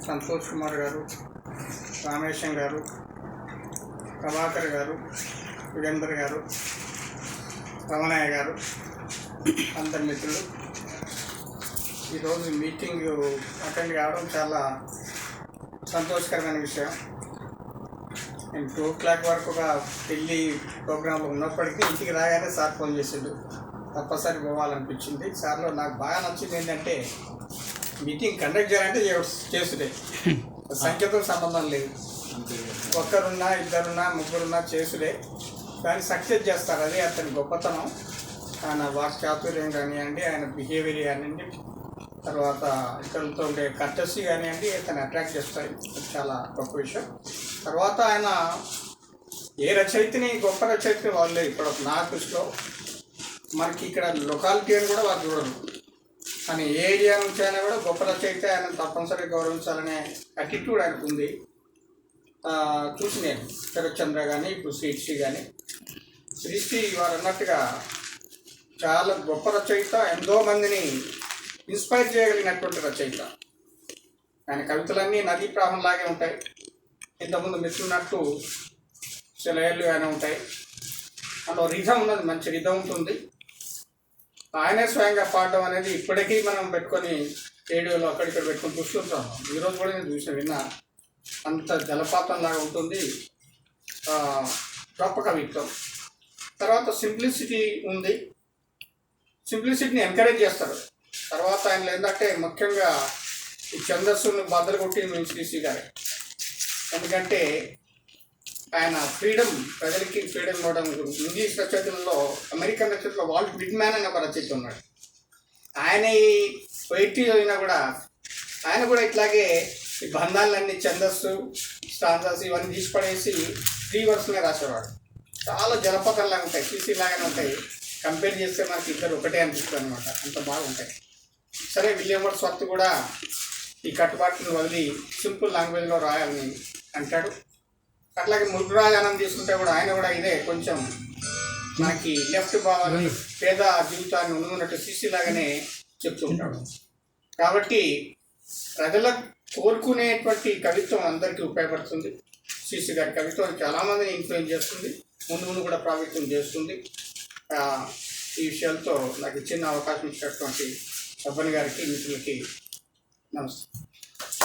సంతోష్ కుమార్ గారు, రామేశం గారు, ప్రభాకర్ గారు, యుగేందర్ గారు, రమణయ్య గారు, అందరి మిత్రులు, ఈరోజు మీటింగ్ అటెండ్ కావడం చాలా సంతోషకరమైన విషయం. నేను 2 o'clock వరకు ఒక పెళ్ళి ప్రోగ్రాంలో ఉన్నప్పటికీ ఇంటికి రాగానే సార్ ఫోన్ చేసిండు, తప్పనిసరి పోవాలనిపించింది. సార్లో నాకు బాగా నచ్చింది ఏంటంటే మీటింగ్ కండక్ట్ చేయాలంటే చేసుడే, సంఖ్యతో సంబంధం లేదు. ఒక్కరున్నా, ఇద్దరున్నా, ముగ్గురున్నా చేసుడే, దాన్ని సక్సెస్ చేస్తారు. అదే అతని గొప్పతనం. ఆయన వాక్చాతుర్యం కానివ్వండి, ఆయన బిహేవియర్ కానివ్వండి, తర్వాత ఇతరులతో ఉండే కర్టసీ కానివ్వండి, అతను అట్రాక్ట్ చేస్తాయి. చాలా గొప్ప విషయం. తర్వాత ఆయన ఏ రచయితని, గొప్ప రచయితని వాళ్ళు ఇప్పుడు నా దృష్టిలో మనకి ఇక్కడ లొకాలిటీ అని కూడా వాళ్ళు చూడరు, కానీ ఏ ఏరియా నుంచి అయినా కూడా గొప్ప రచయిత ఆయన తప్పనిసరిగా గౌరవించాలనే అటిట్యూడ్ ఆయనకు ఉంది. చూసి నేను శరత్చంద్ర కానీ, ఇప్పుడు శ్రీశ్రీ కానీ, శ్రీశ్రీ వారు అన్నట్టుగా చాలా గొప్ప రచయిత, ఎంతో మందిని ఇన్స్పైర్ చేయగలిగినటువంటి రచయిత. ఆయన కవితలన్నీ నదీ ప్రవాహంలాగే ఉంటాయి. ఇంతకుముందు మిత్రున్నట్టు సెలయేళ్ళు ఆయన ఉంటాయి. అందులో రిధం ఉన్నది, మంచి రిధం ఉంటుంది. ఆయనే స్వయంగా పాడడం అనేది ఇప్పటికీ మనం పెట్టుకొని రేడియోలో అక్కడిక్కడ పెట్టుకొని చూస్తుంటాం. ఈరోజు కూడా నేను విన్నా. అంత జలపాతంలాగా ఉంటుంది, గొప్ప కవిత్వం. తర్వాత సింప్లిసిటీ ఉంది, సింప్లిసిటీని ఎంకరేజ్ చేస్తారు. తర్వాత ఆయనలో ఏంటంటే ముఖ్యంగా ఈ ఛందస్సును బద్దలు కొట్టి శ్రీశ్రీ గారు. ఎందుకంటే ఆయన ఫ్రీడమ్, ప్రజలకి ఫ్రీడమ్ ఇవ్వడం. ఇంగ్లీష్ రచయితలలో, అమెరికన్ రచయితలో వాల్ట్ విట్మ్యాన్ అనే ఒక రచయిత ఉన్నాడు. ఆయన ఈ పొయిట్రీ అయినా కూడా ఆయన కూడా ఇట్లాగే ఈ బంధాలన్నీ ఛందస్సు, స్టాంజాస్ ఇవన్నీ తీసి పడేసి 3 verses రాసేవాడు. చాలా జలపాతంలాగా ఉంటాయి, శ్రీశ్రీ లాగానే ఉంటాయి. కంపేర్ చేస్తే మనకి ఇద్దరు ఒకటే అనిపిస్తుంది అనమాట, అంత బాగుంటాయి. సరే, విలియం వర్డ్స్వర్త్ కూడా ఈ కట్టుబాటును వదిలి సింపుల్ లాంగ్వేజ్లో రాయాలని అంటాడు. అట్లాగే మురుగురాజానం తీసుకుంటే కూడా ఆయన కూడా ఇదే కొంచెం మనకి లెఫ్ట్ భావాలు, పేద జీవితాన్ని ఉన్నట్టు శ్రీశ్రీ లాగానే చెప్తుంటాడు. కాబట్టి ప్రజల కోరుకునేటువంటి కవిత్వం అందరికీ ఉపయోగపడుతుంది. శ్రీశ్రీ గారి కవిత్వం చాలామందిని ఇన్ఫ్లుయెన్స్ చేస్తుంది, ముందు కూడా ప్రభావితం చేస్తుంది. ఈ విషయాలతో నాకు చిన్న అవకాశం ఇచ్చినటువంటి సబ్బన్ గారికి, మిత్రులకి నమస్తే.